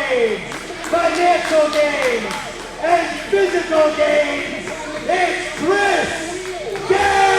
gains, financial gains, and physical gains, it's Chris Gainz!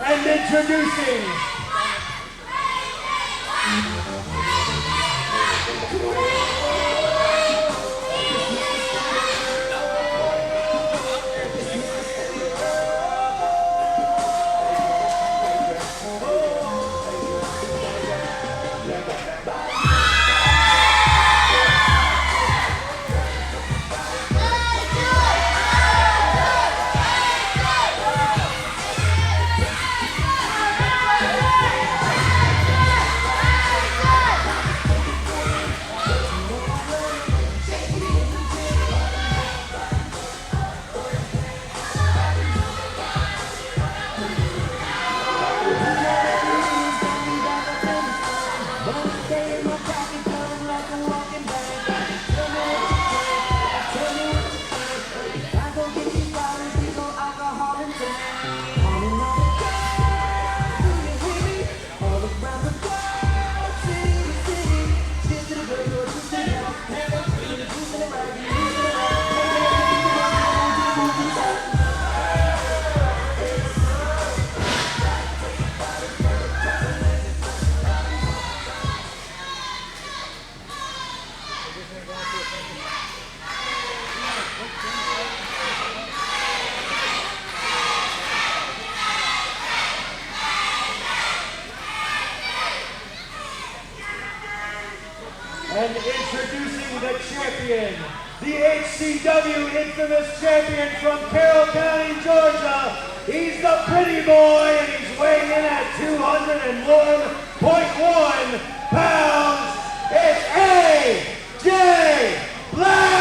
And introducing and introducing the champion, the H.C.W. infamous champion from Carroll County, Georgia. He's the pretty boy, and he's weighing in at 201.1 pounds. It's A.J. Black!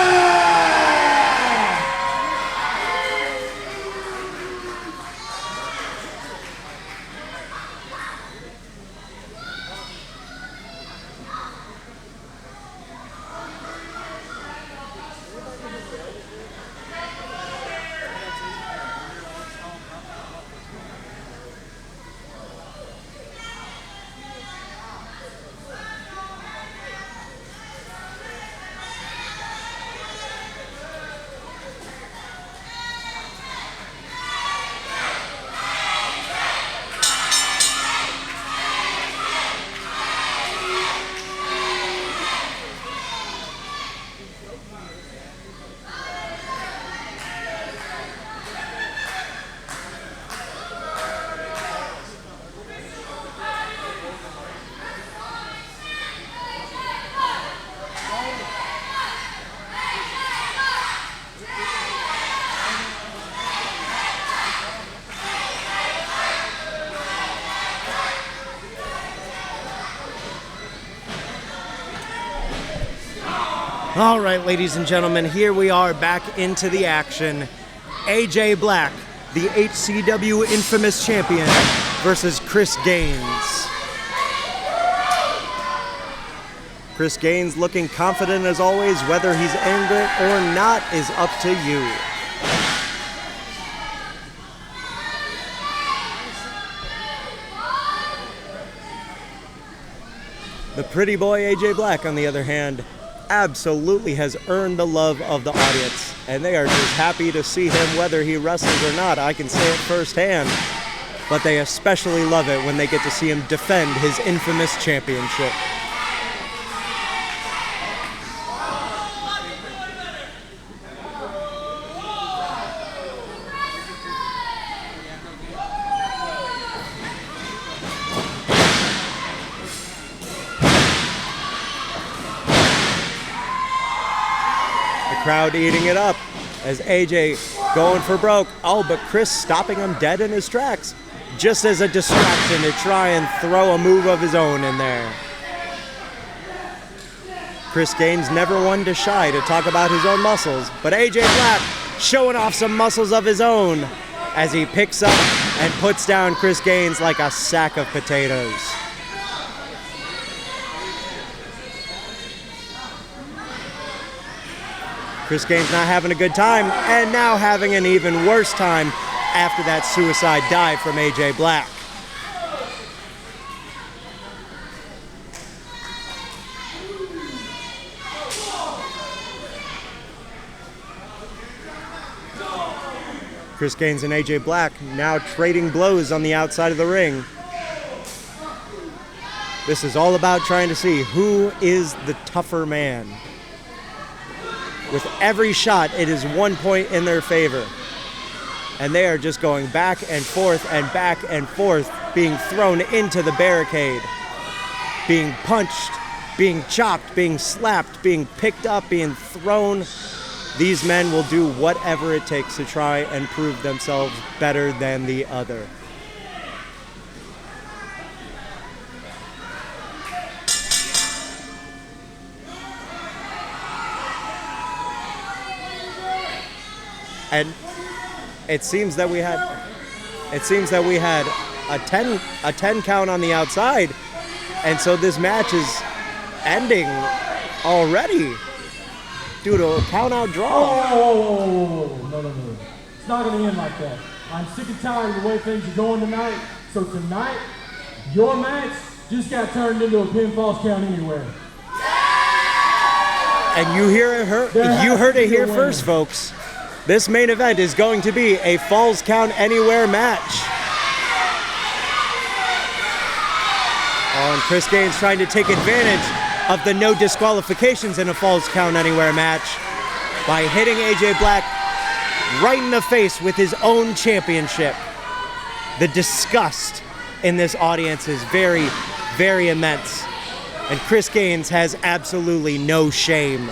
All right, ladies and gentlemen, here we are back into the action. AJ Black, the H.C.W. infamous champion, versus Chris Gainz. Chris Gainz looking confident as always. Whether he's earned it or not is up to you. The pretty boy AJ Black, on the other hand, absolutely has earned the love of the audience, and they are just happy to see him whether he wrestles or not. I can say it firsthand, but they especially love it when they get to see him defend his infamous championship. crowd eating it up as AJ going for broke. Oh, but Chris stopping him dead in his tracks, just as a distraction to try and throw a move of his own in there. Chris Gainz never one to shy to talk about his own muscles, but AJ Black showing off some muscles of his own as he picks up and puts down Chris Gainz like a sack of potatoes. Chris Gainz not having a good time, and now having an even worse time after that suicide dive from AJ Black. Chris Gainz and AJ Black now trading blows on the outside of the ring. This is all about trying to see who is the tougher man. With every shot, it is 1 point in their favor. And they are just going back and forth, being thrown into the barricade, being punched, being chopped, being slapped, being picked up, being thrown. These men will do whatever it takes to try and prove themselves better than the other. And it seems that we had a 10 count on the outside, and so this match is ending already due to a count-out draw. Oh, no. It's not going to end like that. I'm sick and tired of the way things are going tonight. So tonight, your match just got turned into a pinfall count anywhere. And you heard it here first, folks. This main event is going to be a Falls Count Anywhere match. Oh, and Chris Gainz trying to take advantage of the no disqualifications in a Falls Count Anywhere match by hitting AJ Black right in the face with his own championship. The disgust in this audience is very, very immense. And Chris Gainz has absolutely no shame.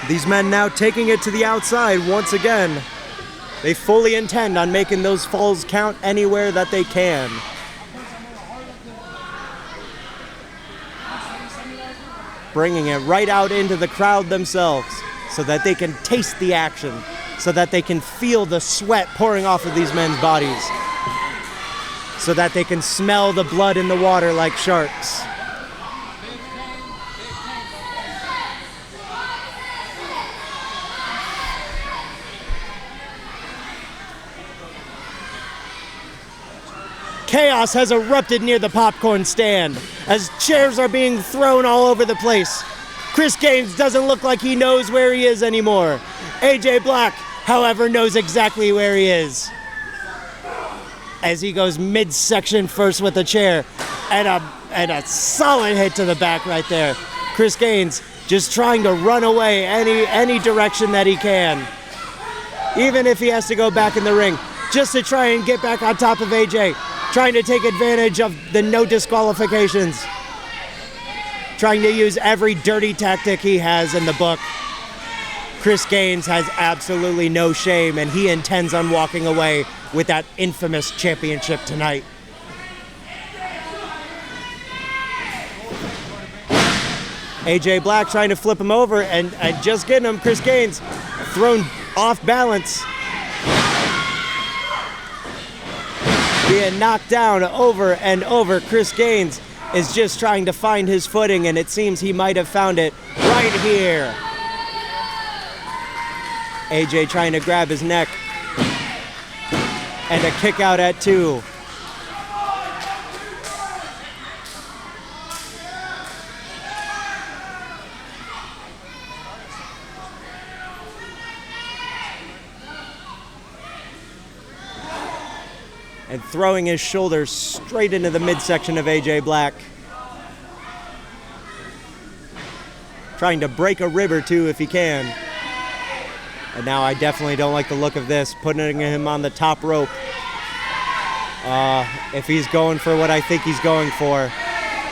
These men now taking it to the outside once again. They fully intend on making those falls count anywhere that they can. Bringing it right out into the crowd themselves so that they can taste the action, so that they can feel the sweat pouring off of these men's bodies, so that they can smell the blood in the water like sharks. Chaos has erupted near the popcorn stand as chairs are being thrown all over the place. Chris Gainz doesn't look like he knows where he is anymore. AJ Black, however, knows exactly where he is, as he goes midsection first with a chair and a solid hit to the back right there. Chris Gainz just trying to run away any direction that he can, even if he has to go back in the ring just to try and get back on top of AJ. Trying to take advantage of the no disqualifications. Trying to use every dirty tactic he has in the book. Chris Gainz has absolutely no shame, and he intends on walking away with that infamous championship tonight. AJ Black trying to flip him over and just getting him. Chris Gainz thrown off balance. Being knocked down over and over. Chris Gainz is just trying to find his footing, and it seems he might have found it right here. AJ trying to grab his neck. And a kick out at 2. and throwing his shoulders straight into the midsection of AJ Black. Trying to break a rib or two if he can. And now I definitely don't like the look of this, putting him on the top rope. If he's going for what I think he's going for,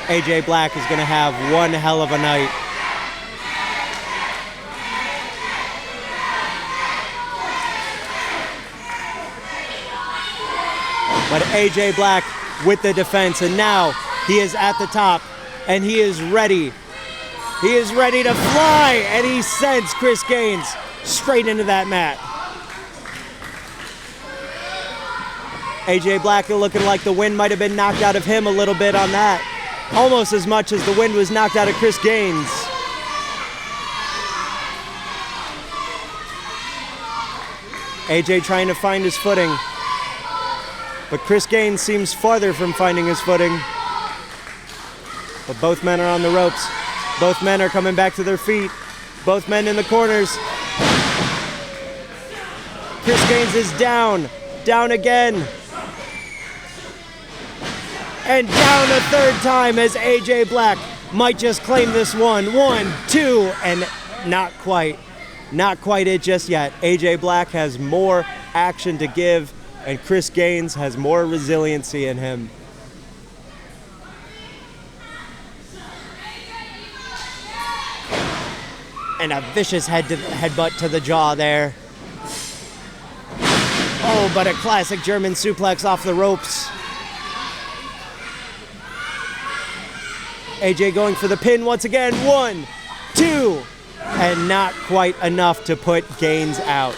AJ Black is going to have one hell of a night. But AJ Black with the defense, and now he is at the top, and he is ready. He is ready to fly, and he sends Chris Gainz straight into that mat. AJ Black looking like the wind might have been knocked out of him a little bit on that. Almost as much as the wind was knocked out of Chris Gainz. AJ trying to find his footing. But Chris Gainz seems farther from finding his footing. But both men are on the ropes. Both men are coming back to their feet. Both men in the corners. Chris Gainz is down. Down again. And down a third time as AJ Black might just claim this one. 1, 2, and not quite. Not quite it just yet. AJ Black has more action to give, and Chris Gainz has more resiliency in him. And a vicious headbutt to the jaw there. Oh, but a classic German suplex off the ropes. AJ going for the pin once again. 1, 2, and not quite enough to put Gainz out.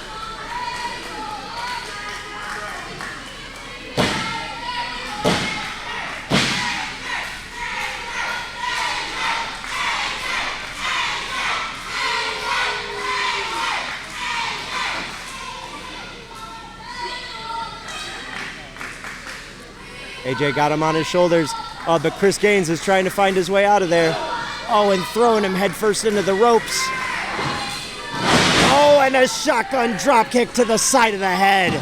AJ got him on his shoulders, but Chris Gainz is trying to find his way out of there. Oh, and throwing him headfirst into the ropes. Oh, and a shotgun drop kick to the side of the head.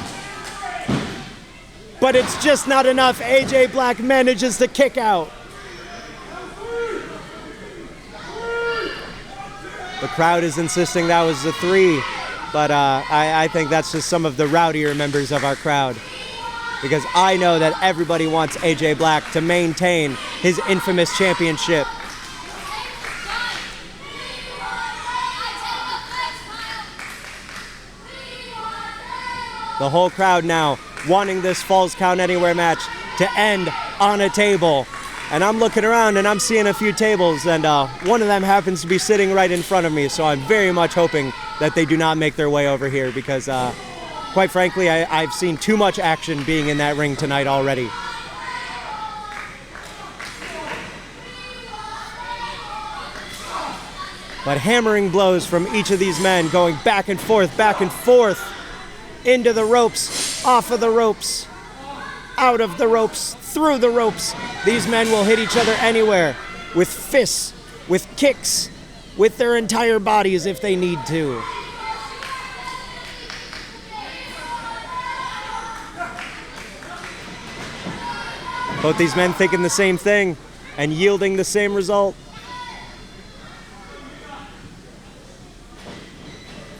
But it's just not enough. AJ Black manages to kick out. The crowd is insisting that was a 3, but I think that's just some of the rowdier members of our crowd. Because I know that everybody wants AJ Black to maintain his infamous championship. The whole crowd now wanting this Falls Count Anywhere match to end on a table. And I'm looking around and I'm seeing a few tables, and one of them happens to be sitting right in front of me, so I'm very much hoping that they do not make their way over here, because quite frankly, I've seen too much action being in that ring tonight already. But hammering blows from each of these men going back and forth, into the ropes, off of the ropes, out of the ropes, through the ropes. These men will hit each other anywhere, with fists, with kicks, with their entire bodies if they need to. Both these men thinking the same thing and yielding the same result.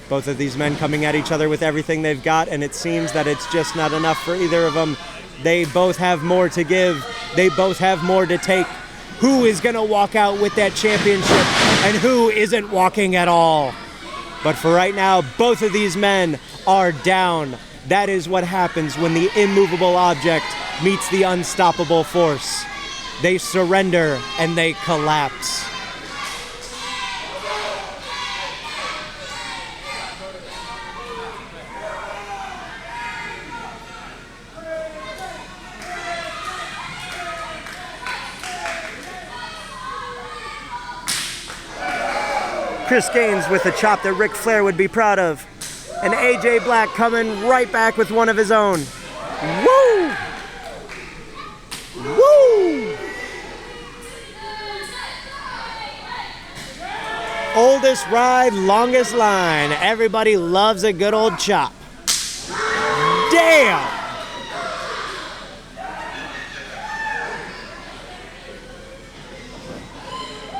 Both of these men coming at each other with everything they've got, and it seems that it's just not enough for either of them. They both have more to give. They both have more to take. Who is going to walk out with that championship and who isn't walking at all? But for right now, both of these men are down. That is what happens when the immovable object meets the unstoppable force. They surrender and they collapse. Chris Gainz with a chop that Ric Flair would be proud of. And AJ Black coming right back with one of his own. Woo! Woo! Oldest ride, longest line. Everybody loves a good old chop. Damn!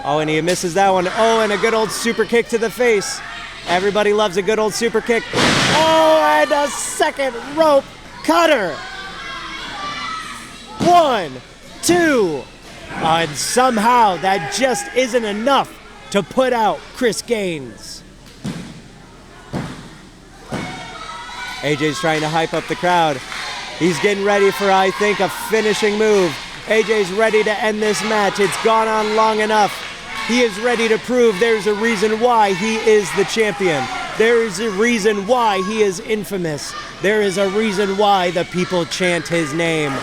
Oh, and he misses that one. Oh, and a good old super kick to the face. Everybody loves a good old super kick. Oh, and a second rope cutter. 1, 2. And somehow that just isn't enough to put out Chris Gainz. AJ's trying to hype up the crowd. He's getting ready for, I think, a finishing move. AJ's ready to end this match. It's gone on long enough. He is ready to prove there's a reason why he is the champion. There is a reason why he is infamous. There is a reason why the people chant his name.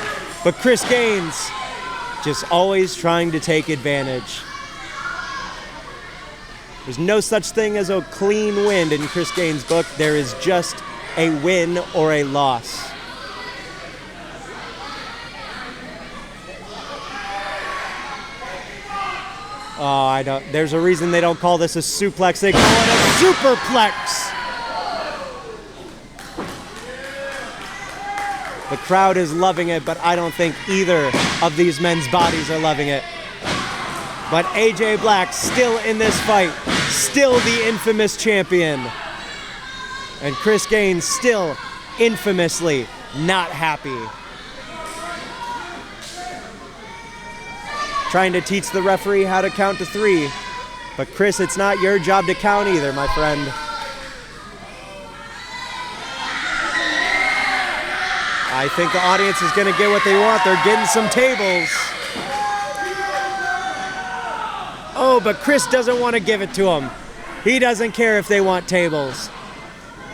But Chris Gainz, just always trying to take advantage. There's no such thing as a clean win in Chris Gainz' book. There is just a win or a loss. Oh, there's a reason they don't call this a suplex. They call it a superplex. The crowd is loving it, but I don't think either of these men's bodies are loving it. But AJ Black still in this fight, still the infamous champion. And Chris Gainz still infamously not happy. Trying to teach the referee how to count to 3. But Chris, it's not your job to count either, my friend. I think the audience is going to get what they want. They're getting some tables. Oh, but Chris doesn't want to give it to them. He doesn't care if they want tables.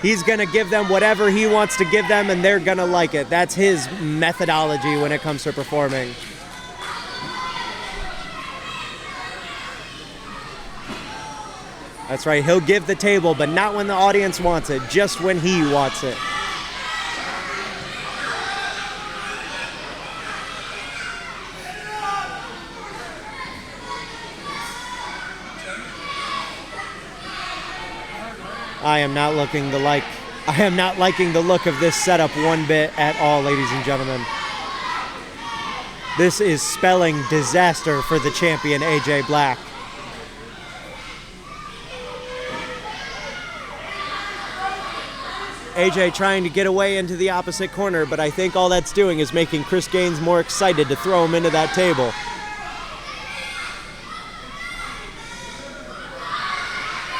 He's going to give them whatever he wants to give them, and they're going to like it. That's his methodology when it comes to performing. That's right, he'll give the table, but not when the audience wants it, just when he wants it. I am not liking the look of this setup one bit at all, ladies and gentlemen. This is spelling disaster for the champion, AJ Black. AJ trying to get away into the opposite corner, but I think all that's doing is making Chris Gainz more excited to throw him into that table.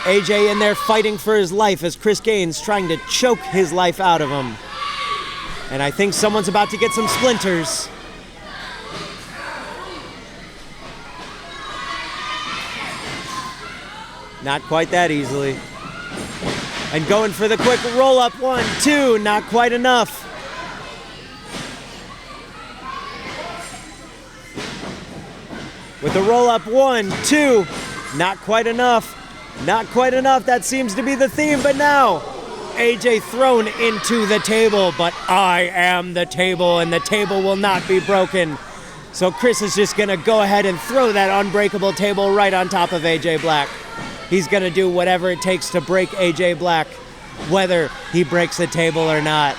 AJ in there fighting for his life as Chris Gainz trying to choke his life out of him. And I think someone's about to get some splinters. Not quite that easily. And going for the quick roll-up, 1, 2, not quite enough. With the roll-up, 1, 2, not quite enough. Not quite enough, that seems to be the theme, but now AJ thrown into the table, but I am the table, and the table will not be broken. So Chris is just gonna go ahead and throw that unbreakable table right on top of AJ Black. He's going to do whatever it takes to break AJ Black, whether he breaks the table or not.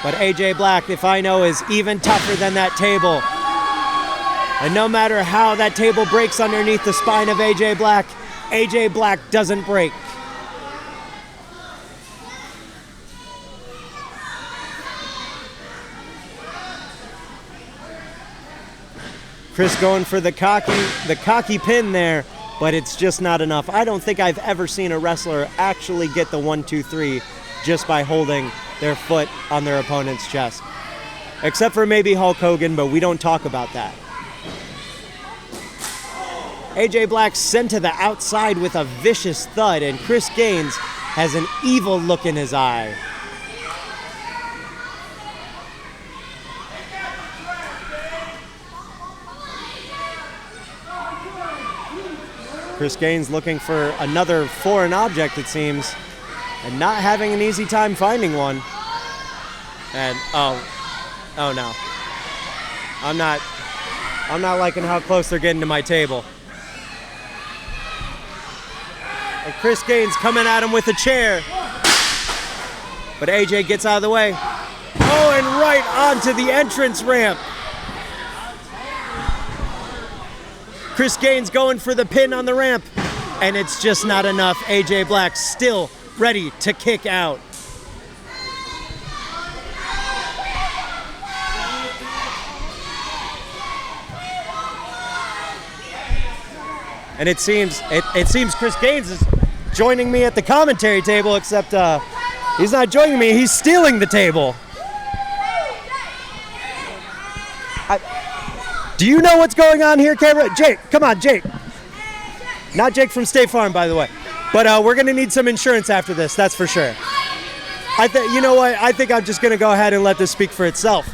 But AJ Black, if I know, is even tougher than that table. And no matter how that table breaks underneath the spine of AJ Black doesn't break. Chris going for the cocky pin there, but it's just not enough. I don't think I've ever seen a wrestler actually get the 1, 2, 3 just by holding their foot on their opponent's chest. Except for maybe Hulk Hogan, but we don't talk about that. AJ Black sent to the outside with a vicious thud, and Chris Gainz has an evil look in his eye. Chris Gainz looking for another foreign object, it seems, and not having an easy time finding one. And oh no. I'm not liking how close they're getting to my table. And Chris Gainz coming at him with a chair. But AJ gets out of the way. Oh, and right onto the entrance ramp. Chris Gainz going for the pin on the ramp. And it's just not enough. AJ Black still ready to kick out. And it seems Chris Gainz is joining me at the commentary table, except he's not joining me, he's stealing the table. Do you know what's going on here, camera? Jake, come on, Jake. Not Jake from State Farm, by the way. But we're gonna need some insurance after this, that's for sure. You know what? I think I'm just gonna go ahead and let this speak for itself.